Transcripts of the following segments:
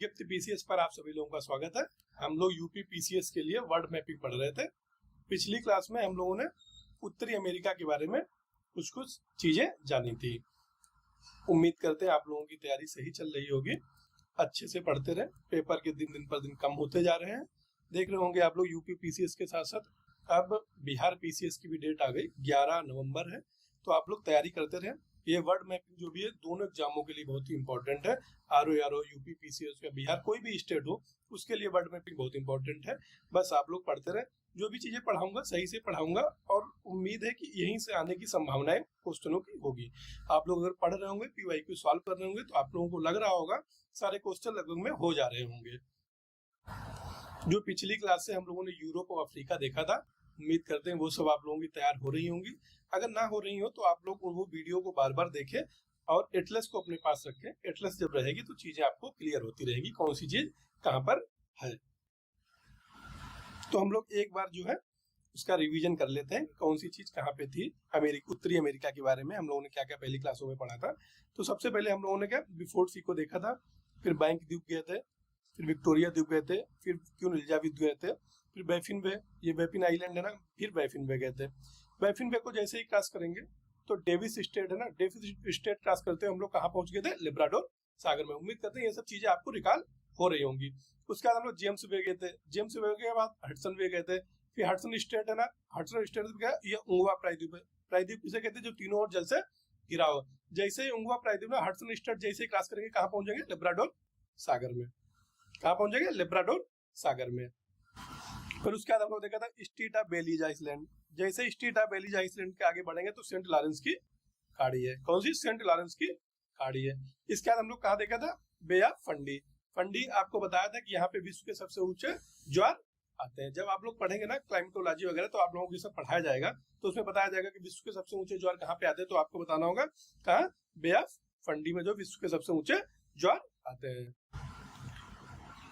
Gift PCS पर आप सभी लोगों का स्वागत है। हम लोग यूपी पीसीएस के लिए वर्ल्ड मैपिंग पढ़ रहे थे। पिछली क्लास में हम लोगों ने उत्तरी अमेरिका के बारे में कुछ चीजें जानी थी। उम्मीद करते हैं आप लोगों की तैयारी सही चल रही होगी, अच्छे से पढ़ते रहे। पेपर के दिन पर दिन कम होते जा रहे हैं। देख रहे होंगे आप लोग यूपी पीसीएस के साथ साथ अब बिहार पीसीएस की भी डेट आ गई, 11 नवंबर है। तो आप लोग तैयारी करते रहे। ये वर्ड मैपिंग जो भी है दोनों एग्जामों के लिए बहुत ही इंपॉर्टेंट है। आरओ यूपी पीसीएस या बिहार कोई भी स्टेट हो उसके लिए वर्ड मैपिंग बहुत इंपॉर्टेंट है। बस आप लोग पढ़ते रहे। जो भी चीजें पढ़ाऊंगा सही से पढ़ाऊंगा और उम्मीद है कि यहीं से आने की संभावनाएं क्वेश्चनों की होगी। आप लोग अगर पढ़ रहे होंगे, पीवाईक्यू सॉल्व कर रहे होंगे, तो आप लोगों को लग रहा होगा सारे क्वेश्चन लगभग में हो जा रहे होंगे। जो पिछली क्लास से हम लोगों ने यूरोप और अफ्रीका देखा था, उम्मीद करते हैं वो सब आप लोगों की तैयार हो रही होंगी। अगर ना हो रही हो तो आप लोग वो वीडियो को बार बार देखें और एटलस को अपने पास रखें। एटलस जब रहेगी तो चीजें आपको क्लियर होती रहेगी, कौन सी चीज कहाँ पर है। तो हम लोग एक बार जो है उसका रिवीजन कर लेते हैं, कौन सी चीज कहाँ पे थी। उत्तरी अमेरिका के बारे में हम लोगों ने क्या क्या पहली क्लासों में पढ़ा था। तो सबसे पहले हम लोगों ने क्या बिफोर्ट सी को देखा था, फिर बैंक द्वीप गए थे, फिर विक्टोरिया द्वीप गए थे, फिर क्वीन एलिजाबेथ गए थे, फिर बैफिन बे, ये बैफिन आइलैंड है ना, फिर बैफिन बे गए थे। बैफिन बे को जैसे ही क्रॉस करेंगे तो डेविस स्टेट है ना, डेविस स्टेट क्रॉस करते हुए हम लोग कहाँ पहुंच गए थे, लेब्राडोर सागर में। उम्मीद करते हैं ये सब चीजें आपको रिकॉल हो रही होंगी। उसके बाद हम लोग जेम्स वे गए थे, जेम्स वे के बाद हडसन वे गए थे, फिर हडसन स्टेट है ना, हडसन स्टेट क्या ये उंगवा प्रायद्वीप है। प्रायद्वीप किसे कहते हैं, जो तीनों ओर जल से घिरा हुआ। जैसे ही उंगवा प्रायद्वीप में हडसन स्टेट जैसे ही क्रॉस करेंगे कहाँ पहुंचेंगे, लेब्राडोर सागर में। कहाँ पहुंचेंगे, लेब्राडोर सागर में। फिर उसके बाद हम लोग देखा था स्ट्रीट ऑफ बेलीज आइसलैंड। जैसे स्ट्रीट ऑफ बेलीज आइसलैंड के आगे बढ़ेंगे तो सेंट लॉरेंस की खाड़ी है। कौन सी, सेंट लॉरेंस की खाड़ी है। इसके बाद हम लोग कहाँ देखा था, बे ऑफ फंडी। फंडी आपको बताया था कि यहाँ पे विश्व के सबसे ऊंचे ज्वार आते हैं। जब आप लोग पढ़ेंगे ना क्लाइमेटोलॉजी वगैरह तो आप लोगों को सब पढ़ाया जाएगा, तो उसमें बताया जाएगा कि विश्व के सबसे ऊंचे ज्वार कहाँ पे आते हैं। तो आपको बताना होगा कहाँ, बे ऑफ फंडी में जो विश्व के सबसे ऊंचे ज्वार आते हैं।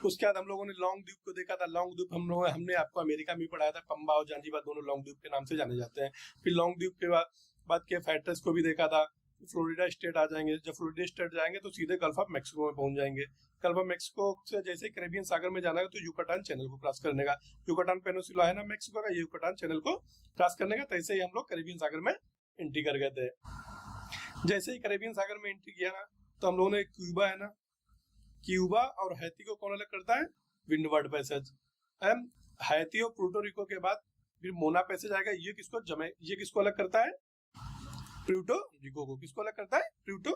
उसके बाद हम लोगों ने लॉन्ग द्वीप को देखा था। लॉन्ग द्वीप हमने आपको अमेरिका में पढ़ाया था। पंबा और जांजीबार दोनों लॉन्ग द्वीप के नाम से जाने जाते हैं। फिर लॉन्ग द्वीप के बाद के फैक्टर्स को भी देखा था। फ्लोरिडा स्टेट आ जाएंगे। जब फ्लोरिडा स्टेट जाएंगे तो सीधे गल्फ ऑफ मैक्सिको में पहुंच जाएंगे। गल्फ ऑफ मैक्सिको से जैसे कैरेबियन सागर में जाना है तो युकाटान चैनल को क्रॉस करने का, युकाटान पेनिनसुला है ना मैक्सिको का, युकाटान चैनल को क्रॉस करने का। तैसे ही हम लोग कैरेबियन सागर में एंट्री कर गए थे। जैसे ही कैरेबियन सागर में एंट्री किया ना तो हम लोगों ने क्यूबा है ना, क्यूबा और हैती को कौन अलग करता है, विंडवर्ड पैसेज। हैती और पुर्टो रिको के बाद फिर मोना पैसेज आएगा। ये किसको अलग करता है, प्यूर्टो रिको को। किसको अलग करता है, प्यूर्टो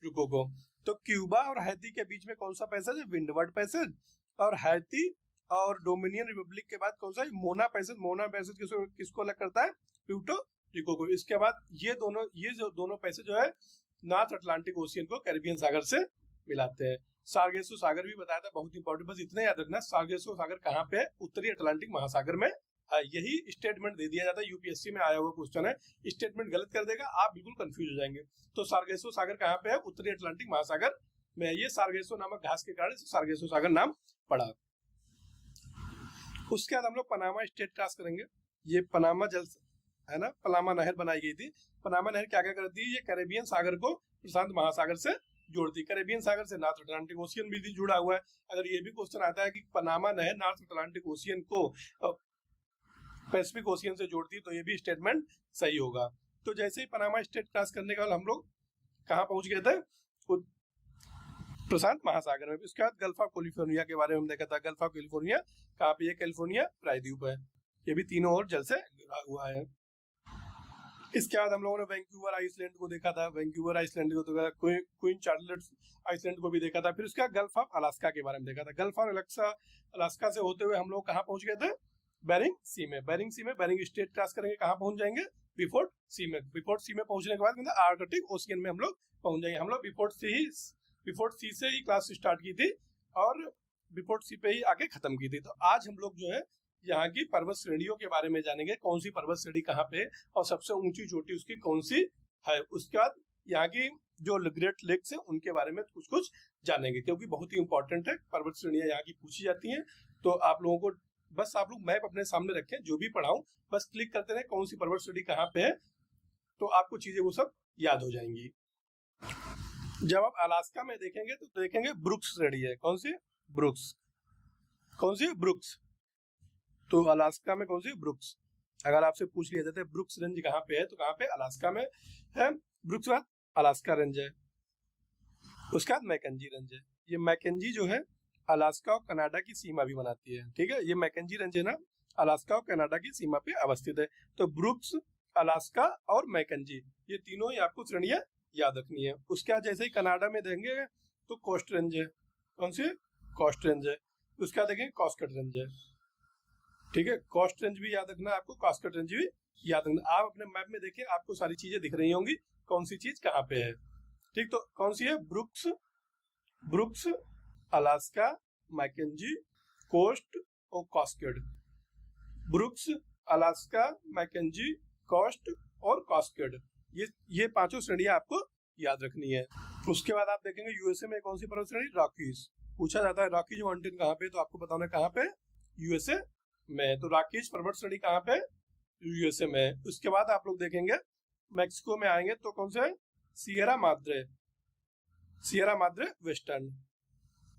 रिको को। तो क्यूबा और हैती के बीच में कौन सा पैसेज है, विंडवर्ड पैसेज। और हैती और डोमिनियन रिपब्लिक के बाद कौन सा है, मोना पैसेज। मोना पैसेज किसको अलग करता है, प्यूर्टो रिको को। इसके बाद ये जो दोनों पैसेज जो है नॉर्थ अटलांटिक ओशियन को कैरिबियन सागर से मिलाते हैं। सार्गेसो सागर भी बताया था, बहुत इंपॉर्टेंट। बस इतना याद रखना, सार्गेसो सागर कहाँ पे है, उत्तरी अटलांटिक महासागर में है। यही स्टेटमेंट दे दिया जाता है, यूपीएससी में आया हुआ क्वेश्चन है। स्टेटमेंट गलत कर देगा, आप बिल्कुल कंफ्यूज हो जाएंगे। तो सार्गेसो सागर कहाँ पे है, उत्तरी अटलांटिक महासागर में। ये सार्गेसो नामक घास के कारण सार्गेसो सागर नाम पड़ा। उसके बाद हम लोग पनामा स्टेट क्रॉस करेंगे। ये पनामा जल है ना, पनामा नहर बनाई गई थी। पनामा नहर क्या क्या करती है, ये कैरेबियन सागर को प्रशांत महासागर से जोड़ती। कैरेबियन सागर से नॉर्थ अटलांटिक ओशियन भी जुड़ा हुआ है। अगर ये भी क्वेश्चन आता है कि पनामा नहर नॉर्थ अटलांटिक ओशियन को पैसिफिक ओशियन से जोड़ती है, तो ये भी स्टेटमेंट सही होगा। तो जैसे ही पनामा स्टेट क्रॉस करने के बाद हम लोग कहाँ पहुंच गए थे, प्रशांत महासागर में। उसके बाद गल्फ ऑफ कैलिफोर्निया के बारे में हम देखा था। गल्फ ऑफ कैलिफोर्निया कहाँ पे, कैलिफोर्निया प्रायद्वीप है। ये भी तीनों ओर जल से घिरा हुआ है। इसके बाद हम लोगों ने वैंकूवर आइसलैंड को देखा था। वैंकूवर आइसलैंड को देखा था, क्वीन चार्लोट आइसलैंड को भी देखा था। फिर उसके बाद गल्फ ऑफ अलास्का के बारे में देखा था। गल्फ ऑफ अलास्का से होते हुए हम लोग कहाँ पहुंच गए थे, बेरिंग सी में। बेरिंग सी में बेरिंग स्टेट क्रॉस करेंगे, कहाँ पहुंच जाएंगे, बिफोर्ट सी में। बिफोर्ट सी में पहुंचने के बाद आर्कटिक ओशियन में हम लोग पहुंच जाएंगे। हम लोग बिफोर्ट सी से ही क्लास स्टार्ट की थी और बिफोर्ट सी पे ही आके खत्म की थी। तो आज हम लोग जो है यहाँ की पर्वत श्रेणियों के बारे में जानेंगे, कौन सी पर्वत श्रेणी कहाँ पे है और सबसे ऊंची चोटी उसकी कौन सी है। उसके बाद यहाँ की जो ग्रेट लेक्स है उनके बारे में कुछ जानेंगे, क्योंकि बहुत ही इंपॉर्टेंट है। पर्वत श्रेणियां यहाँ की पूछी जाती हैं। तो आप लोगों को बस आप लोग मैप अपने सामने रखें, जो भी पढ़ाऊं बस क्लिक करते रहे कौन सी पर्वत श्रेणी कहाँ पे है, तो आपको चीजें वो सब याद हो जाएंगी। जब आप अलास्का में देखेंगे तो देखेंगे ब्रुक्स श्रेणी है। कौन सी, ब्रुक्स। कौन सी? ब्रुक्स। तो अलास्का में कौन सी? ब्रुक्स। अगर आपसे पूछ लिया जाता है ब्रुक्स रेंज कहाँ पे है, तो कहाँ पे? अलास्का में है। ब्रुक्स के बाद अलास्का रेंज है, उसके बाद मैकेंजी रेंज है। ये मैकेंजी जो है अलास्का और कनाडा की सीमा भी बनाती है, ठीक है। ये मैकेंजी रेंज है ना, अलास्का और कनाडा की सीमा पे अवस्थित है। तो ब्रुक्स, अलास्का और मैकेंजी, ये तीनों ही आपको श्रेणियां याद रखनी है। उसके बाद जैसे ही कनाडा में देंगे तो कोस्ट रेंज है। कौन सी? कोस्ट रेंज है। उसके बाद देखेंगे कास्केड रेंज है, ठीक है। कोस्ट रेंज भी याद रखना है आपको, कास्केड रेंज भी याद रखना। आप अपने मैप में देखिए, आपको सारी चीजें दिख रही होंगी कौन सी चीज कहाँ पे है, ठीक। तो कौन सी है? Brooks, Brooks, Alaska, Mackenzie, Coast और Cascade. Brooks, Alaska, Mackenzie, Coast और कास्केड, ये पांचों श्रेणियां आपको याद रखनी है। उसके बाद आप देखेंगे यूएसए में कौन सी पर्वत श्रेणी? रॉकीज। पूछा जाता है रॉकीज माउंटेन कहाँ पे, तो आपको बताना कहाँ पे? यूएसए में। तो रॉकीज पर्वत श्रेणी कहाँ पे? यूएसए में। उसके बाद आप लोग देखेंगे मैक्सिको में आएंगे तो कौन सा है? Sierra Madre, Sierra Madre western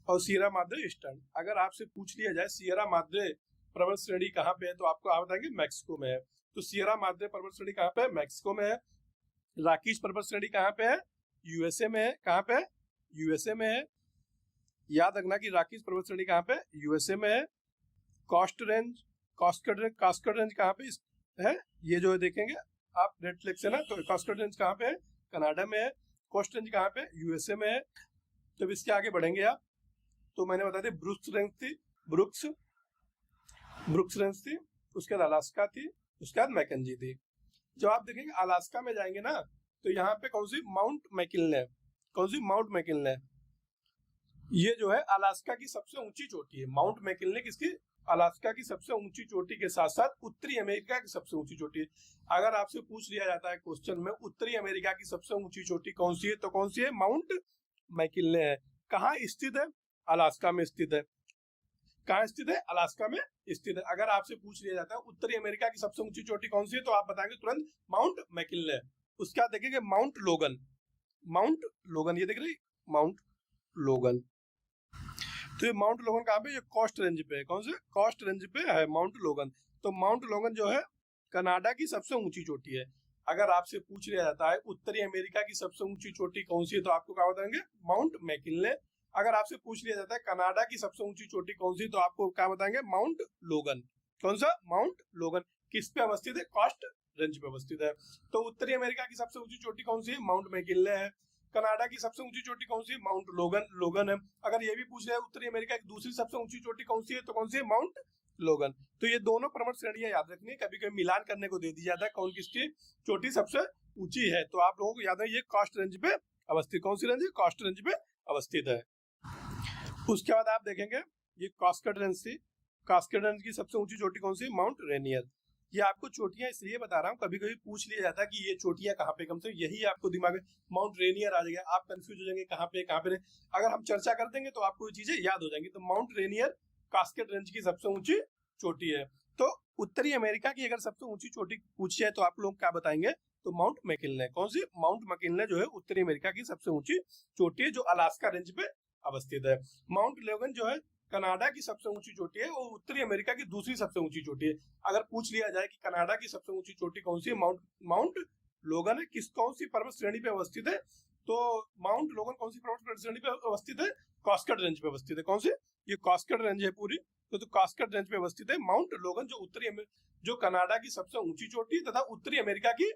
और सियरा माद्रे ईस्टर्न। अगर आपसे पूछ लिया जाए सियरा माद्रे पर्वत श्रेणी कहाँ पे है, तो आपको आप बताएंगे मैक्सिको में है। तो सियरा माद्रे पर्वत श्रेणी कहाँ पे है? मैक्सिको में है। रॉकीज पर्वत श्रेणी कहाँ पे है? यूएसए में है। कहाँ पे? यूएसए में है। याद रखना कि रॉकीज पर्वत श्रेणी कहाँ पे? यूएसए में है। कास्ट रेंज, कास्केड रेंज कहाँ पे है? ये जो देखेंगे आप रेड फ्लैग से ना, तो कास्केड रेंज कहाँ पे है? कनाडा में है। कोस्ट रेंज कहाँ पे? यूएसए में है। तो इसके आगे बढ़ेंगे आप, तो मैंने बता दिया ब्रुक्स रेंज थी, ब्रुक्स रेंज थी। उसके बाद अलास्का थी, उसके बाद मैकेंजी थी। जब आप देखेंगे अलास्का में जाएंगे ना, तो यहाँ पे कौन सी? Mount McKinley. कौन सी? Mount McKinley. ये जो है अलास्का की सबसे ऊंची चोटी है। माउंट मैकिनले किसकी? अलास्का की सबसे ऊंची चोटी के साथ साथ उत्तरी अमेरिका की सबसे ऊंची चोटी है। अगर आपसे पूछ लिया जाता है क्वेश्चन में उत्तरी अमेरिका की सबसे ऊंची चोटी कौन सी है, तो कौन सी है? माउंट मैकिनले है। कहाँ स्थित है? अलास्का में स्थित है। कहाँ स्थित है? अलास्का में स्थित है। अगर आपसे पूछ लिया जाता है उत्तरी अमेरिका की सबसे ऊंची चोटी कौन सी है, तो आप बताएंगे तुरंत माउंट मैकिनले। उसके बाद देखेंगे माउंट लोगन। माउंट लोगन, ये देख रहे माउंट लोगन। तो ये माउंट लोगन कहाँ पे? ये कोस्ट रेंज पे है। कौन से? कोस्ट रेंज पे है माउंट लोगन। तो माउंट लोगन जो है कनाडा की सबसे ऊंची चोटी है। अगर आपसे पूछ लिया जाता है उत्तरी अमेरिका की सबसे ऊंची चोटी कौन सी है, तो आपको क्या बताएंगे? Mount McKinley. अगर आपसे पूछ लिया जाता है कनाडा की सबसे ऊंची चोटी कौन सी, तो आपको क्या बताएंगे? माउंट लोगन। कौन सा? माउंट लोगन। किस पे अवस्थित है? कोस्ट रेंज पे अवस्थित है। तो उत्तरी अमेरिका की सबसे ऊंची चोटी कौन सी है? माउंट मैकिनले है। कनाडा की सबसे ऊंची चोटी कौन सी है? माउंट लोगन है। अगर ये भी पूछ लिया उत्तरी अमेरिका की दूसरी सबसे ऊंची चोटी कौन सी है, तो कौन सी है? माउंट लोगन। तो ये दोनों पर्वत श्रेणियां याद रखनी है। कभी कभी मिलान करने को दे दी जाता है कौन किसकी चोटी सबसे ऊंची है, तो आप लोगों को याद है ये कास्ट रेंज पे अवस्थित। कौन सी रेंज है? कास्ट रेंज पे अवस्थित है। उसके बाद आप देखेंगे ये कास्केड रेंज थी। कास्केड रेंज की सबसे ऊंची चोटी कौन सी? Mount Rainier. ये आपको चोटियां इसलिए बता रहा हूँ, कभी कभी पूछ लिया जाता है कि ये चोटियां कहाँ पे, कम से यही आपको दिमाग में माउंट रेनियर आ जाएगा, आप कंफ्यूज हो जाएंगे कहाँ पे कहाँ पे नहीं। अगर हम चर्चा कर देंगे तो आपको ये चीजें याद हो जाएंगी। तो माउंट रेनियर कास्केड रेंज की सबसे ऊंची चोटी है। तो उत्तरी अमेरिका की अगर सबसे ऊंची चोटी पूछी है तो आप लोग क्या बताएंगे? तो माउंट मैकिनले। कौन सी? माउंट मैकिनले जो है उत्तरी अमेरिका की सबसे ऊंची चोटी है, जो अलास्का रेंज पे अवस्थित है। माउंट लोगन जो है कनाडा की सबसे ऊंची चोटी है और उत्तरी अमेरिका की दूसरी सबसे ऊंची चोटी है। अगर पूछ लिया जाए कि कनाडा की सबसे ऊंची चोटी कौन सी है, माउंट लोगन है। किस कौन सी पर्वत श्रेणी पे अवस्थित है? तो माउंट लोगन कौन सी पर्वत श्रेणी पे अवस्थित है? कास्केड रेंज पे अवस्थित है। कौन सी? ये कास्केड रेंज है पूरी। तो कास्केड रेंज पे अवस्थित है माउंट लोगन, जो कनाडा की सबसे ऊंची चोटी तथा उत्तरी अमेरिका की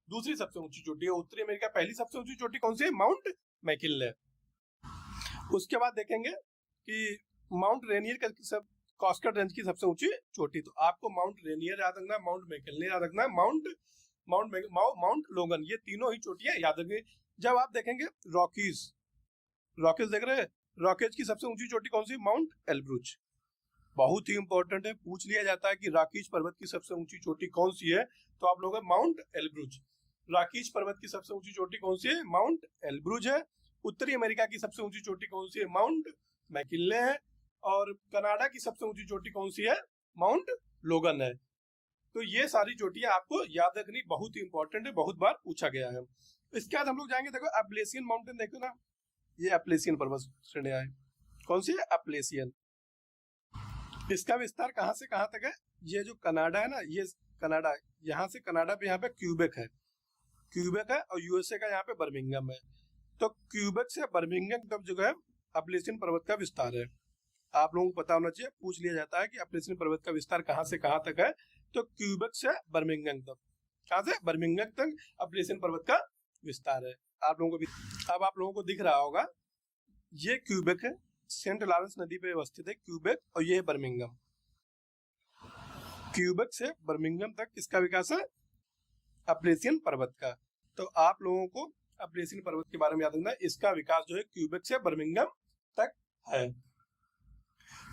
दूसरी सबसे ऊंची चोटी है। उत्तरी अमेरिका पहली सबसे ऊंची चोटी कौन सी है? Mount McKinley. उसके बाद देखेंगे कि माउंट रेनियर का सब कास्केड रेंज की सबसे ऊंची चोटी। तो आपको माउंट रेनियर याद रखना है, माउंट मैकिनले याद रखना है, माउंट लोगन, ये तीनों ही चोटियां याद रखनी। जब आप देखेंगे रॉकीज देख रहे हैं, रॉकीज की सबसे ऊंची चोटी कौन सी? माउंट एल्ब्रुच। बहुत ही इंपॉर्टेंट है, पूछ लिया जाता है कि रॉकीज पर्वत की सबसे ऊंची चोटी कौन सी है, तो आप लोग माउंट एल्ब्रुच। रॉकीज पर्वत की सबसे ऊंची चोटी कौन सी है? माउंट एल्ब्रुच है। उत्तरी अमेरिका की सबसे ऊंची चोटी कौन सी है? माउंट मैकिनले है। और कनाडा की सबसे ऊंची चोटी कौन सी है? माउंट लोगन है। तो ये सारी चोटियां आपको याद रखनी बहुत ही इंपॉर्टेंट है, बहुत बार पूछा गया है। इसके बाद हम लोग जाएंगे, देखो एप्लेसियन माउंटेन, देखो ना, ये एप्लेसियन पर्वत श्रेणियां है। कौन सी है? अप्लेशियन। इसका विस्तार कहाँ से कहाँ तक है? ये जो कनाडा है ना, ये कनाडा, यहाँ से कनाडा पे यहाँ पे क्यूबेक है, क्यूबेक है, और यूएसए का यहाँ पे बर्मिंघम है। तो क्यूबेक से बर्मिंघम तक जो है अप्लेशियन पर्वत का विस्तार है। आप लोगों को पता होना चाहिए, पूछ लिया जाता है कि अप्लेशियन पर्वत का विस्तार कहाँ से कहाँ तक है। तो क्यूबेक से बर्मिंघम तक, कहाँ से? बर्मिंघम तक अप्लेशियन पर्वत का विस्तार है। आप लोगों को भी अब आप लोगों को दिख रहा होगा, ये क्यूबेक है, सेंट लॉरेंस नदी पे अवस्थित है क्यूबेक, और ये है बर्मिंघम। क्यूबेक से बर्मिंघम तक किसका विकास है? अप्लेशियन पर्वत का। तो आप लोगों को अप्लेशियन पर्वत के बारे में याद रखना है, इसका विकास जो है क्यूबेक से बर्मिंघम तक है।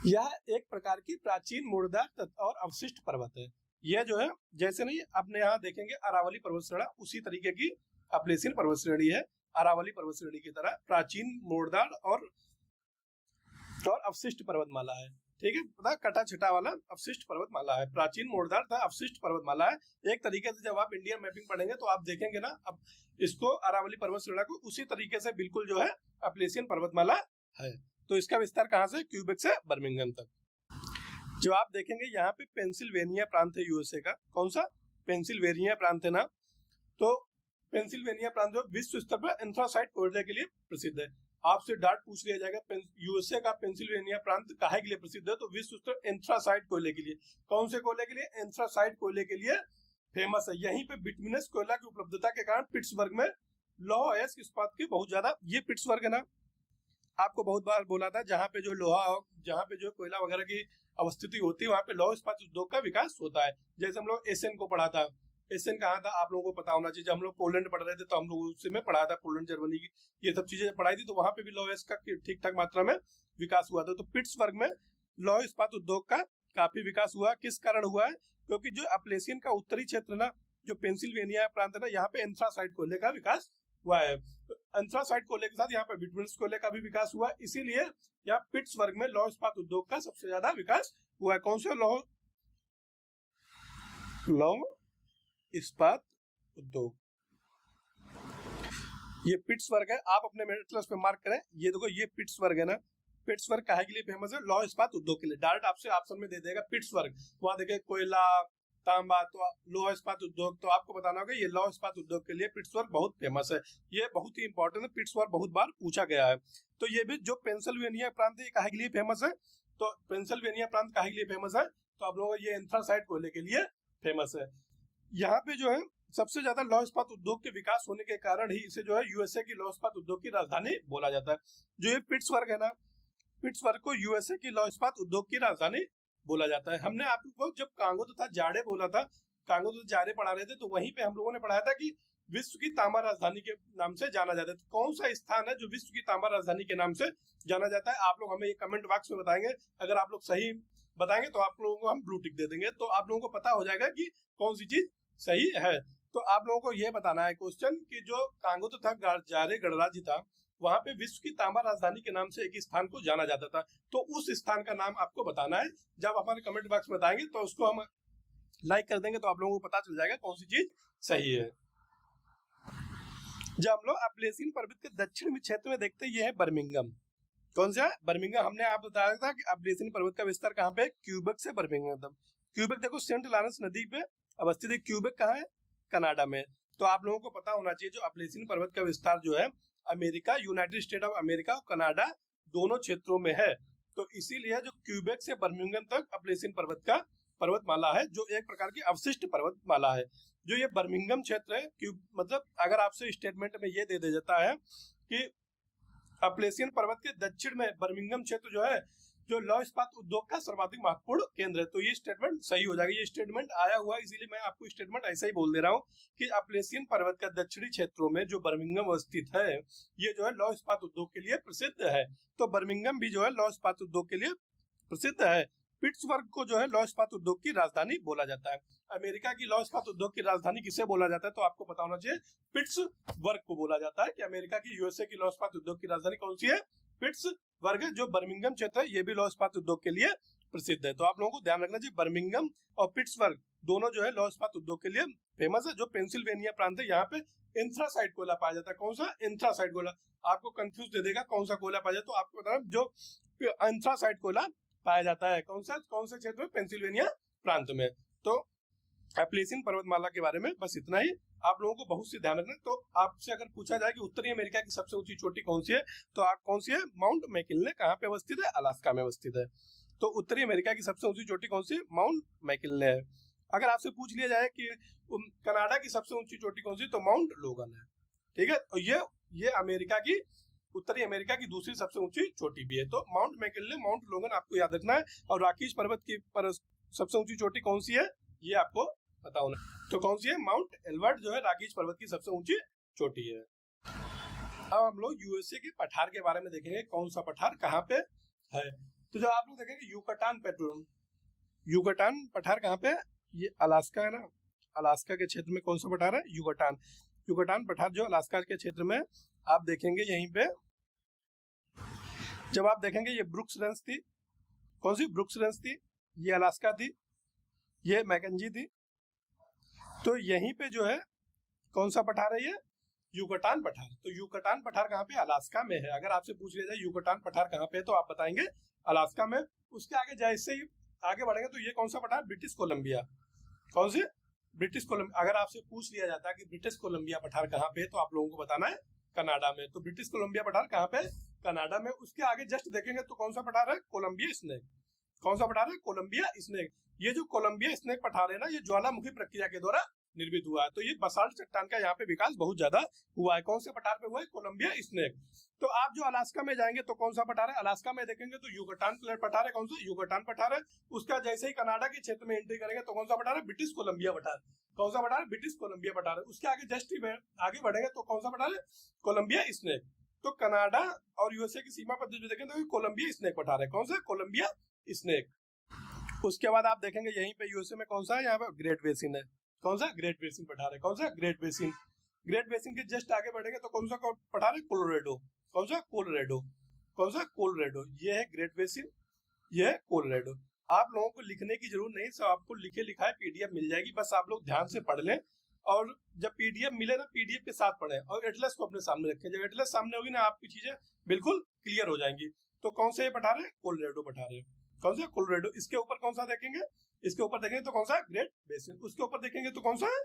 यह एक प्रकार की प्राचीन मुर्दार और अवशिष्ट पर्वत है। यह जो है, जैसे नहीं अपने यहाँ देखेंगे अरावली पर्वत श्रेणी, उसी तरीके की अप्लेशियन पर्वत श्रेणी है। अरावली पर्वत श्रेणी की तरह प्राचीन मुर्दार और अवशिष्ट पर्वतमाला है। ठीक है, पता, कटा छिटा वाला अवशिष्ट पर्वतमाला है, प्राचीन मुर्दार था अवशिष्ट पर्वतमाला है। एक तरीके से जब आप इंडियन मैपिंग पढ़ेंगे तो आप देखेंगे ना, अब इसको अरावली पर्वत श्रेणी को उसी तरीके से बिल्कुल जो है अप्लेशियन पर्वतमाला है। तो इसका विस्तार कहाँ से? क्यूबेक से बर्मिंघम तक। जो आप देखेंगे यहाँ पे पेंसिल्वेनिया प्रांत है यूएसए का। कौन सा? पेंसिल्वेनिया प्रांत है ना। तो पेंसिल्वेनिया प्रांत जो विश्व स्तर पर एंथ्रासाइट कोयले के लिए प्रसिद्ध है। आपसे डार्ट पूछ लिया जाएगा, यूएसए का पेंसिल्वेनिया प्रांत काहे के लिए प्रसिद्ध है? तो विश्व स्तर एंथ्रासाइट कोयले के लिए। कौन से कोयले के लिए? एंथ्रासाइट कोयले के लिए फेमस है। यहीं पे बिटुमिनस कोयला की उपलब्धता के कारण पिट्सबर्ग में लौह अयस्क इस्पात की बहुत ज्यादा, ये पिट्सबर्ग है ना, आपको बहुत बार बोला था, जहाँ पे जो लोहा, जहाँ पे जो कोयला वगैरह की अवस्थिति होती है वहाँ पे लौह इस्पात उद्योग का विकास होता है। जैसे हम लोग एशियन को पढ़ा था, एशियन कहाँ था आप लोगों को पता होना चाहिए। जब हम लोग पोलैंड पढ़ रहे थे तो हम लोग उससे में पढ़ा था, पोलैंड जर्मनी की ये सब चीजें पढ़ाई थी, तो वहाँ पे भी लौह इस्पात का ठीक ठाक मात्रा में विकास हुआ था। तो पिट्सबर्ग में लौह इस्पात उद्योग का काफी विकास हुआ। किस कारण हुआ है? क्योंकि जो अप्लेशियन का उत्तरी क्षेत्र ना, जो पेंसिल्वेनिया प्रांत है ना, यहाँ पे एंथ्रासाइट कोयले का विकास हुआ है। एंथ्रासाइट कोयले के साथ यहाँ पे बिटुमिनस कोयले का भी विकास हुआ, इसीलिए यहाँ पिट्सबर्ग में लौह इस्पात उद्योग का सबसे ज्यादा विकास हुआ है। कौन से? लौह इस्पात उद्योग। ये पिट्सबर्ग है, आप अपने मेटलस पे मार्क करें। ये देखो, ये पिट्सबर्ग है ना। पिट्सबर्ग काहे के लिए फेमस है? लौह इस्पात उद्योग के लिए। डायरेक्ट आपसे ऑप्शन में दे देगा पिट्सबर्ग, वहां देखे कोयला, तांबा, तो लौह इस्पात उद्योग, तो आपको बताना होगा ये लौह इस्पात उद्योग के लिए पिट्सबर्ग बहुत फेमस है। ये बहुत ही इंपॉर्टेंट है, पिट्सबर्ग बहुत बार पूछा गया है। तो ये भी जो पेंसिल्वेनिया प्रांत है, काहे के लिए फेमस है? तो पेंसिल्वेनिया प्रांत काहे के लिए फेमस है? तो आप लोगों को ये एंथ्रासाइट कोयले के लिए फेमस है। यहाँ पे जो है सबसे ज्यादा लौह इस्पात उद्योग के विकास होने के कारण ही इसे जो है यूएसए की लौह इस्पात उद्योग की राजधानी बोला जाता है। जो ये पिट्सबर्ग है ना, पिट्सबर्ग को यूएसए की लौह इस्पात उद्योग की राजधानी बोला जाता है। हमने आपको जब कांगो तथा जाड़े बोला था, कांगो तथा जाड़े पढ़ा रहे थे, तो वहीं पे हम लोगों ने पढ़ाया था कि विश्व की तांबा राजधानी के नाम से जाना जाता है। तो कौन सा स्थान है जो विश्व की तांबा राजधानी के नाम से जाना जाता है? आप लोग हमें ये कमेंट बॉक्स में बताएंगे। अगर आप लोग सही बताएंगे तो आप लोगों को हम ब्लू टिक दे देंगे, तो आप लोगों को पता हो जाएगा कि कौन सी चीज सही है। तो आप लोगों को यह बताना है क्वेश्चन कि जो कांगो तथा जारे गणराज्य था, वहां पे विश्व की तांबा राजधानी के नाम से एक स्थान को जाना जाता था। तो उस स्थान का नाम आपको बताना है। जब हमारे कमेंट बॉक्स में बताएंगे तो उसको हम लाइक कर देंगे, तो आप लोगों को पता चल जाएगा कौन सी चीज सही है। जब हम लोग अप्लेशियन पर्वत के दक्षिण क्षेत्र में देखते हैं, ये है बर्मिंघम। कौन सा? बर्मिंघम। हमने आप बताया था कि अप्लेशियन पर्वत का विस्तार कहाँ पे? क्यूबेक से बर्मिंघम तक। क्यूबेक देखो सेंट लॉरेंस नदी पे अवस्थित है। क्यूबेक कहाँ है? कनाडा में। तो आप लोगों को पता होना चाहिए जो अप्लेशियन पर्वत का विस्तार जो है America, United state of America और कनाडा दोनों क्षेत्रों में है। तो इसीलिए जो क्यूबेक से बर्मिंघम तक अप्लेशियन पर्वत का पर्वतमाला है, जो एक प्रकार की अवशिष्ट पर्वतमाला है। जो ये बर्मिंघम क्षेत्र है, मतलब अगर आपसे स्टेटमेंट में ये दे दिया जाता है कि अप्लेशियन पर्वत के दक्षिण में बर्मिंघम क्षेत्र जो है जो लौह इस्पात उद्योग का सर्वाधिक महत्वपूर्ण केंद्र है, तो ये स्टेटमेंट सही हो जाएगा। ये स्टेटमेंट आया हुआ है, इसीलिए मैं आपको स्टेटमेंट ऐसा ही बोल दे रहा हूँ कि अप्लेशियन पर्वत का दक्षिणी क्षेत्रों में जो बर्मिंघम अवस्थित है, ये जो है लौह इस्पात उद्योग के लिए प्रसिद्ध है। तो बर्मिंघम भी जो है लौह इस्पात उद्योग के लिए प्रसिद्ध है। पिट्सबर्ग को जो है लौह इस्पात उद्योग की राजधानी बोला जाता है। अमेरिका की लौह इस्पात उद्योग की राजधानी किसे बोला जाता है? तो आपको पता होना चाहिए, पिट्सबर्ग को बोला जाता है कि अमेरिका की यूएसए की लौह इस्पात उद्योग की राजधानी कौन सी है? पिट्सबर्ग। जो बर्मिंघम क्षेत्र है ये भी लौह इस्पात उद्योग के लिए प्रसिद्ध है। तो आप लोगों को ध्यान रखना चाहिए, बर्मिंघम और पिट्सबर्ग दोनों जो है लौह इस्पात उद्योग के लिए फेमस है। जो पेंसिल्वेनिया प्रांत है, यहाँ पे एंथ्रासाइट कोयला पाया जाता है। कौन सा? एंथ्रासाइट कोयला। आपको कंफ्यूज दे देगा कौन सा कोयला पाया जाता है, तो आपको बताना जो एंथ्रासाइट कोयला पाया जाता है। कौन से क्षेत्र में? पेंसिल्वेनिया प्रांत में। तो एप्लेसियन पर्वतमाला के बारे में बस इतना ही, आप लोगों को बहुत सी ध्यान रखना। तो आपसे अगर पूछा जाए कि उत्तरी अमेरिका की सबसे ऊंची चोटी कौन सी है, तो आप कौन सी है? Mount McKinley. कहाँ पे अवस्थित है? अलास्का में अवस्थित है। तो उत्तरी अमेरिका की सबसे ऊंची चोटी कौन सी है? माउंट मैकिन्ले है। अगर आपसे पूछ लिया जाए कि कनाडा की सबसे ऊंची चोटी कौन सी, तो माउंट लोगन है। ठीक है, तो ये अमेरिका की, उत्तरी अमेरिका की दूसरी सबसे ऊंची चोटी भी है। तो माउंट मैकिन्ले, माउंट लोगन आपको याद रखना है। और राकीश पर्वत की सबसे ऊंची चोटी कौन सी है, ये आपको पता होना। तो कौन सी है? माउंट एल्बर्ट जो है राकीश पर्वत की सबसे ऊंची चोटी है। अब हम लोग यूएसए के पठार के बारे में देखेंगे, कौन सा पठार कहाँ पे है। तो जो आप लोग देखेंगे युकाटान पेट्रोल, युकाटान पठार कहाँ पे है? ये अलास्का है ना, अलास्का के क्षेत्र में कौन सा पठार है? युकाटान। युकाटान पठार जो अलास्का के क्षेत्र में, आप देखेंगे यहीं पे जब आप देखेंगे ये ब्रुक्स रेंज थी। कौन सी? ब्रुक्स रेंज थी। ये अलास्का थी, ये मैकेंजी थी। तो यहीं पे जो है कौन सा पठार है? ये युकाटान पठार। तो युकाटान पठार कहाँ पे? अलास्का में है। अगर आपसे पूछ लिया जाए युकाटान पठार कहाँ पे है, तो आप बताएंगे अलास्का में। उसके आगे जैसे ही आगे बढ़ेंगे तो ये कौन सा पठार? British Columbia. कौन सी? British Columbia. अगर आपसे पूछ लिया जाता है कि ब्रिटिश कोलंबिया पठार कहाँ पे है, तो आप लोगों को बताना है कनाडा में। तो ब्रिटिश कोलंबिया पठार कहाँ पे? कनाडा में। उसके आगे जस्ट देखेंगे तो कौन सा पठार है? Columbia Snake. कौन सा पठार है? Columbia Snake. ये जो कोलंबिया स्नेक पठार है ना, ये ज्वालामुखी प्रक्रिया के द्वारा निर्मित हुआ है। तो ये बसाल्ट चट्टान का यहाँ पे विकास बहुत ज्यादा हुआ है। कौन से पठार पे हुआ है? Columbia Snake. तो आप जो अलास्का में जाएंगे तो कौन सा पठार है? अलास्का में देखेंगे तो युकाटान पठार है। कौन सा? युकाटान पठार है। उसका जैसे ही कनाडा के क्षेत्र में एंट्री करेंगे तो कौन सा पठार है? ब्रिटिश कोलंबिया पठार। कौन सा पठार है? ब्रिटिश कोलंबिया पठार है। उसके आगे जस्ट आगे बढ़ेंगे तो कौन सा पठार है? Columbia Snake. तो कनाडा और यूएसए की सीमा पर जो देखेंगे तो कोलंबिया स्नेक पठार है। कौन सा? Columbia Snake. उसके बाद आप देखेंगे यहीं पे यूएसए में कौन सा है? यहाँ पे ग्रेट बेसिन है। कौन सा? ग्रेट बेसिन पठार है। कौन सा? Great basin. ग्रेट बेसिन के जस्ट आगे बढ़ेंगे तो कौन सा पठार है? कोलोराडो। कौन सा? कोलोराडो। कौन सा? कोलोराडो। ये है ग्रेट बेसिन, ये है कोलोराडो। आप लोगों को लिखने की जरूरत नहीं, सब आपको लिखे लिखा है पीडीएफ मिल जाएगी, बस आप लोग ध्यान से पढ़ लें। और जब पीडीएफ मिले ना, पीडीएफ के साथ पढ़ें और एटलस को अपने सामने रखें। जब एटलस सामने होगी ना, आपकी चीजें बिल्कुल क्लियर हो जाएंगी। तो कौन सा ये पठार है? कोलोराडो पठार है। कौन सा? कोलोराडो। इसके ऊपर कौन सा देखेंगे? इसके ऊपर देखेंगे तो कौन सा? Great basin. उसके ऊपर देखेंगे तो कौन सा है?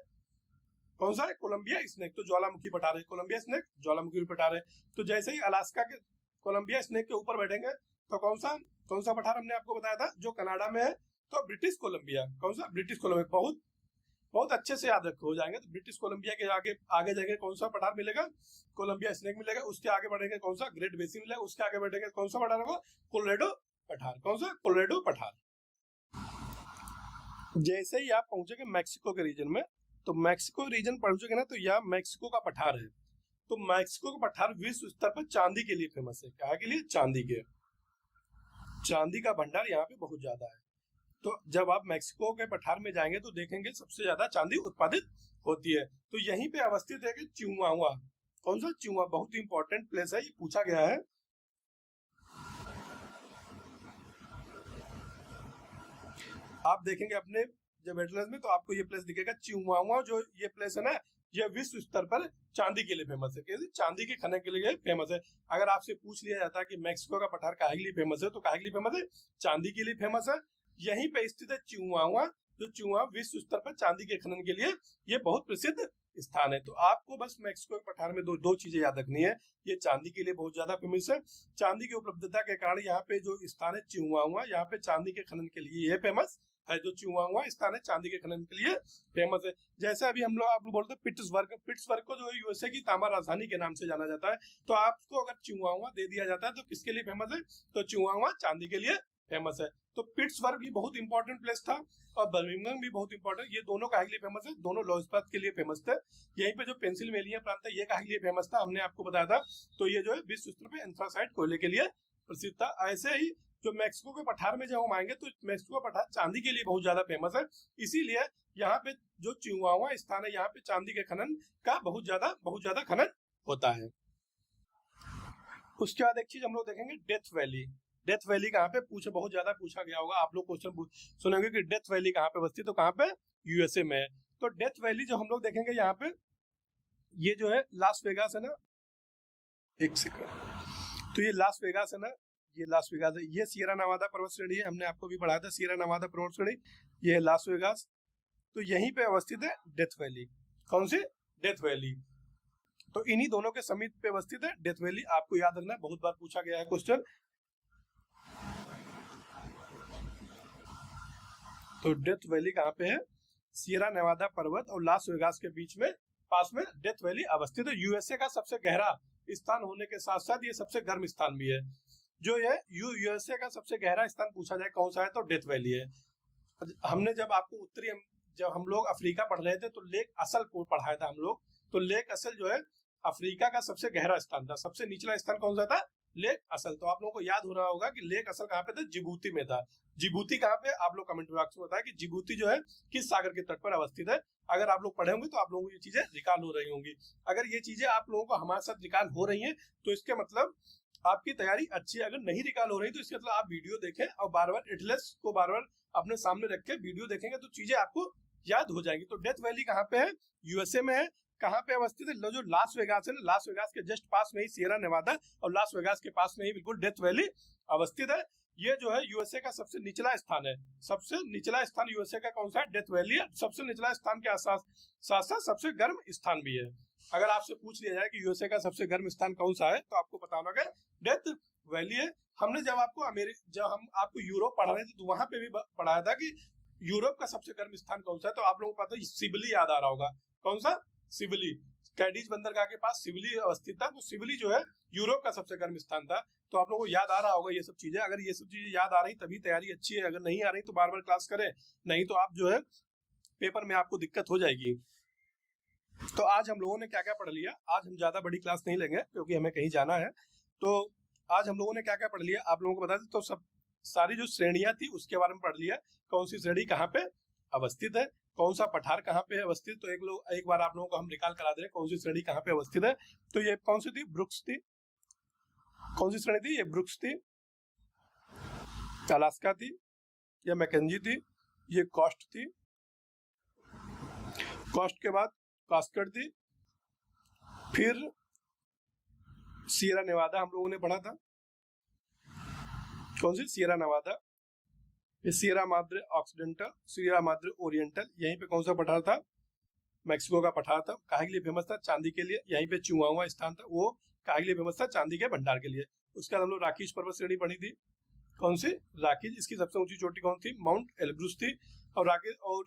कौन सा है? Columbia Snake. तो ज्वालामुखी पठार है। कोलंबिया स्नेक ज्वालामुखी पठार है। तो जैसे ही अलास्का के कोलंबिया स्नेक के ऊपर बैठेंगे तो कौन सा पठार हमने आपको बताया था जो कनाडा में है? तो ब्रिटिश कोलंबिया। कौन सा? British Columbia. बहुत बहुत अच्छे से याद रखो, हो जाएंगे। तो ब्रिटिश कोलंबिया के आगे जाएंगे कौन सा पठार मिलेगा? कोलंबिया स्नेक मिलेगा। उसके आगे बढ़ेंगे कौन सा? ग्रेट बेसिन मिलेगा। उसके आगे बढ़ेंगे कौन सा पठार होगा? कोलोराडो पठार। कौन सा? कोलोराडो पठार। जैसे ही आप पहुंचेंगे मैक्सिको के रीजन में, तो मैक्सिको रीजन पहुंचेंगे ना, तो यहाँ मैक्सिको का पठार है। तो मैक्सिको का पठार विश्व स्तर पर चांदी के लिए फेमस है। क्या के लिए? चांदी के। चांदी का भंडार यहाँ पे बहुत ज्यादा है। तो जब आप मैक्सिको के पठार में जाएंगे तो देखेंगे सबसे ज्यादा चांदी उत्पादित होती है। तो यहीं पे अवस्थित है कि चिहुआहुआ। कौन सा? चिहुआ। बहुत ही इंपॉर्टेंट प्लेस है, ये पूछा गया है। आप देखेंगे अपने जब एटलस में तो आपको ये प्लेस दिखेगा चिहुआहुआ। जो ये प्लेस है ना, ये विश्व स्तर पर चांदी के लिए फेमस है। कैसे? चांदी के खनन के लिए फेमस है। अगर आपसे पूछ लिया जाता है कि मैक्सिको का पठार काहे के लिए फेमस है, तो काहे के लिए फेमस है? चांदी के लिए फेमस है। यहीं पे स्थित है चिहुआहुआ। जो चिहुआहुआ विश्व स्तर पर चांदी के खनन के लिए ये बहुत प्रसिद्ध स्थान है। तो आपको बस मैक्सिको के पठार में दो चीजें याद रखनी है। ये चांदी के लिए बहुत ज्यादा फेमस है। चांदी की उपलब्धता के कारण यहाँ पे जो स्थान है चिहुआहुआ, यहाँ पे चांदी के खनन के लिए ये फेमस है। जो चिहुआहुआ स्थान है चांदी के खनन के लिए फेमस है। जैसे अभी हम लोग आप लोग बोलते हैं पिट्सबर्ग को जो यूएसए की तांबा राजधानी के नाम से जाना जाता है। तो आपको अगर चिहुआहुआ दे दिया जाता है तो किसके लिए फेमस है? तो चिहुआहुआ चांदी के लिए फेमस है। तो पिट्सबर्ग भी बहुत इंपॉर्टेंट प्लेस था और बर्मिंघम भी बहुत इंपॉर्टेंट। ये दोनों काहे के लिए फेमस है? दोनों लौह इस्पात के लिए फेमस थे। यहीं पे जो पेंसिल्वेनिया प्रांत है ये काहे के लिए फेमस था? हमने आपको बताया था। तो ये जो है विश्व स्तर पे एंथ्रासाइट कोयले के लिए प्रसिद्ध था। ऐसे ही जो मैक्सिको के पठार में जब हम आएंगे तो मैक्सिको का पठार चांदी के लिए बहुत ज्यादा फेमस है। इसीलिए यहाँ पे जो चिहुआहुआ स्थान है, यहाँ पे चांदी के खनन का बहुत ज्यादा खनन होता है। उसके बाद एक चीज हम लोग देखेंगे, डेथ वैली। डेथ वैली कहाँ पे बहुत ज्यादा पूछा गया होगा। आप लोग क्वेश्चन सुनेंगे कि डेथ वैली कहाँ पे बसती, तो कहाँ पे? यूएसए में है। तो डेथ वैली जो हम लोग देखेंगे यहाँ पे, ये जो है लास वेगास है ना, एक सेकंड। तो ये लास वेगास है ना, ये लास वेगास है। ये सियरा नेवादा पर्वत श्रेणी है, हमने आपको भी पढ़ाया था सियरा नेवादा पर्वत श्रेणी, ये है लास वेगास। तो यहीं पे अवस्थित है डेथ वैली। कौन सी? Death valley. तो इन्हीं दोनों के समीप पे अवस्थित है डेथ वैली। आपको याद रखना है, बहुत बार पूछा गया है क्वेश्चन। तो डेथ वैली कहाँ पे है? सियरा नेवादा पर्वत और लास वेगास के बीच में पास में डेथ वैली अवस्थित है। यूएसए का सबसे गहरा स्थान होने के साथ साथ ये सबसे गर्म स्थान भी है। जो ये यूएसए का सबसे गहरा स्थान पूछा जाए कौन सा है, तो डेथ वैली है। हमने जब आपको जब हम लोग अफ्रीका पढ़ रहे थे तो लेक असल को पढ़ाया था हम लोग। तो लेक असल जो है अफ्रीका का सबसे गहरा स्थान था। सबसे निचला स्थान कौन सा था? लेक असल। तो आप लोगों को याद हो रहा होगा कि लेक असल कहाँ पे था? जिबूती में था। जिबूती कहाँ पे? आप लोग कमेंट बॉक्स में बताएं कि जिबूती जो है किस सागर के तट पर अवस्थित है। अगर आप लोग पढ़े होंगे तो आप लोगों को ये चीजें रिकॉल हो रही होंगी। अगर ये चीजें आप लोगों को हमारे साथ रिकॉल हो रही हैं तो इसके मतलब आपकी तैयारी अच्छी है। अगर नहीं रिकॉल हो रही तो इसके मतलब आप वीडियो देखें और बार बार एटलस को बार बार अपने सामने रख के वीडियो देखेंगे तो चीजें आपको याद हो जाएंगी। तो डेथ वैली कहाँ पे है? यूएसए में है। कहाँ पे अवस्थित है? जो लास वेगास है ना, लास वेगास के जस्ट पास में ही सियरा नेवादा और लास वेगास के पास में ही बिल्कुल डेथ वैली अवस्थित है। ये जो है यूएसए का सबसे निचला स्थान है। सबसे निचला स्थान यूएसए का कौन सा है? डेथ वैली है। सबसे निचला स्थान के साथ साथ सबसे गर्म स्थान भी है। अगर आपसे पूछ लिया जाए कि यूएसए का सबसे गर्म स्थान कौन सा है तो आपको पता होगा डेथ वैली है। हमने जब हम आपको यूरोप पढ़ा रहे थे तो वहां पे भी पढ़ाया था कि यूरोप का सबसे गर्म स्थान कौन सा है। तो आप लोगों को पता है सिबली याद आ रहा होगा। कौन सा? सिबली। कैडिज बंदरगाह के पास सिबली अवस्थित था। तो सिबली जो है यूरोप का सबसे गर्म स्थान था। तो आप लोगों को याद आ रहा होगा ये सब चीजें। अगर ये सब चीजें याद आ रही तभी तैयारी अच्छी है, अगर नहीं आ रही तो बार बार क्लास करें, नहीं तो आप जो है पेपर में आपको दिक्कत हो जाएगी। तो आज हम लोगों ने क्या क्या पढ़ लिया? आज हम ज्यादा बड़ी क्लास नहीं लेंगे क्योंकि हमें कहीं जाना है। तो आज हम लोगों ने क्या क्या पढ़ लिया आप लोगों को बता दें। तो सब सारी जो श्रेणियां थी उसके बारे में पढ़ लिया। कौन सी श्रेणी कहाँ पे अवस्थित है, कौन सा पठार कहाँ पे अवस्थित। तो एक बार आप लोगों को हम रिकॉल करा दे रहे कौन सी श्रेणी कहाँ पे अवस्थित है। तो ये कौन सी थी? ब्रुक्स थी। कौन सी श्रेणी थी? ये ब्रुक्स थी, अलास्का थी, ये मैकेंजी थी, ये कॉस्ट थी, कॉस्ट के बाद कास्केड थी, फिर सियरा नेवादा हम लोगों ने पढ़ा था। कौन सी? सियरा नेवादा। ये Sierra Madre occidental, Sierra Madre oriental. यहीं पे कौन सा पठार था? मैक्सिको का पठार था। काहे के लिए फेमस था? चांदी के लिए। यहीं पे चिहुआहुआ स्थान था, वो काहे के लिए फेमस था? चांदी के भंडार के लिए। उसके बाद हम लोग राकीज पर्वत श्रेणी पढ़ी थी। कौन सी? राकीज। इसकी सबसे ऊंची चोटी कौन थी? माउंट एल्ब्रूस थी। और राकीज और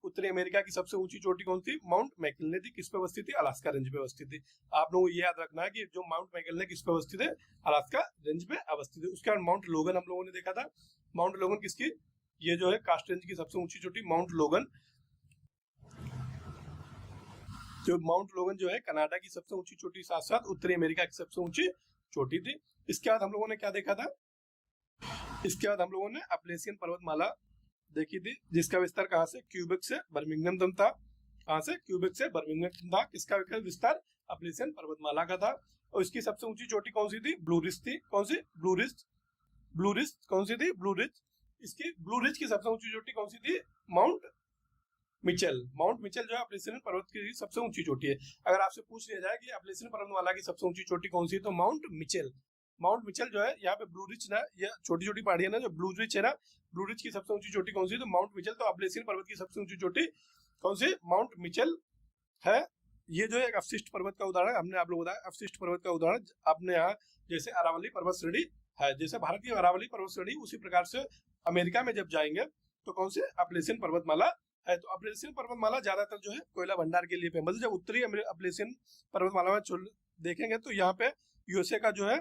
उत्तरी अमेरिका की सबसे ऊंची चोटी कौन थी? माउंट मैकिन्ले थी। किस पे अवस्थित थी? अलास्का रेंज पे अवस्थित थी। आप लोगों को ये याद रखना है कि जो माउंट मैकिन्ले किस पे अवस्थित है? अलास्का रेंज पे अवस्थित है। उसके बाद माउंट लोगन हम लोगों ने देखा था। माउंट लोगन किसकी? ये जो है कास्ट रेंज की सबसे ऊंची चोटी माउंट लोगन। जो माउंट लोगन जो है कनाडा की सबसे ऊंची चोटी, साथ साथ उत्तरी अमेरिका की सबसे ऊंची चोटी थी। इसके बाद हम लोगों ने क्या देखा था? इसके बाद हम लोगों ने अपलेशियन पर्वतमाला देखी थी, जिसका विस्तार कहाँ से? क्यूबेक से बर्मिंघम तक था। कहाँ से? क्यूबेक से बर्मिंघम था। किसका विस्तार? अपलेशियन पर्वतमाला का था। और इसकी सबसे ऊंची चोटी कौन सी थी? ब्लू रिज थी। कौन सी? Blue Ridge. ब्लू रिज कौन सी थी? Blue Ridge. इसकी ब्लू रिज की सबसे ऊंची चोटी कौन सी थी? Mount Mitchell. माउंट मिचेल जो है अपलेशियन पर्वत की सबसे ऊंची चोटी है। अगर आपसे पूछ लिया जाए कि अपलेशियन पर्वतमाला की सबसे ऊंची चोटी कौन सी है तो माउंट मिचेल। माउंट मिचेल जो है यहाँ पे ब्लू रिज ना, ये छोटी छोटी पहाड़ियां ना जो ब्लू रिज है ना, ब्लू रिज की सबसे ऊंची चोटी कौन सी है तो माउंट मिचेल। तो अपलेशियन पर्वत की सबसे ऊंची चोटी कौन सी? माउंट मिचेल है। ये जो है एक अवशिष्ट पर्वत का उदाहरण हमने आप लोग बताया। अवशिष्ट पर्वत का उदाहरण अपने यहाँ जैसे अरावली पर्वत श्रेणी है, जैसे भारत की अरावली पर्वत श्रेणी, उसी प्रकार से अमेरिका में जब जाएंगे तो कौन से? अपलेशियन पर्वतमाला है। तो अपलेशियन पर्वतमाला ज्यादातर जो है कोयला भंडार के लिए फेमस है। जब उत्तरी अपलेशियन पर्वतमाला में देखेंगे तो यहाँ पे यूएसए का जो है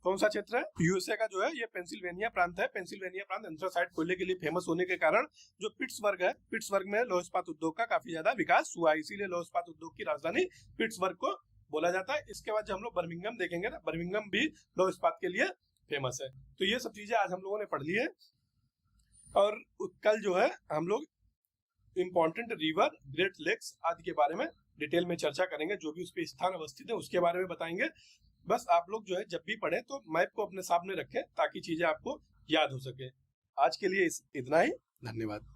कौन सा क्षेत्र है? यूएसए का जो है ये पेंसिल्वेनिया प्रांत है। पेंसिल्वेनिया प्रांत एंथ्रासाइट कोयले के लिए फेमस होने के कारण जो पिट्सबर्ग है, पिट्सबर्ग में लौह इस्पात उद्योग का काफी ज्यादा विकास हुआ है, इसीलिए लौह इस्पात उद्योग की राजधानी पिट्सबर्ग को बोला जाता है। इसके बाद जब हम लोग बर्मिंघम देखेंगे ना, बर्मिंघम भी लौह इस्पात के लिए फेमस है। तो ये सब चीजें आज हम लोगों ने पढ़ ली है। और कल जो है हम लोग इम्पोर्टेंट रिवर, ग्रेट लेक्स आदि के बारे में डिटेल में चर्चा करेंगे। जो भी उस पे स्थान अवस्थित है उसके बारे में बताएंगे। बस आप लोग जो है जब भी पढ़ें तो मैप को अपने सामने रखें ताकि चीजें आपको याद हो सके। आज के लिए इतना ही। धन्यवाद।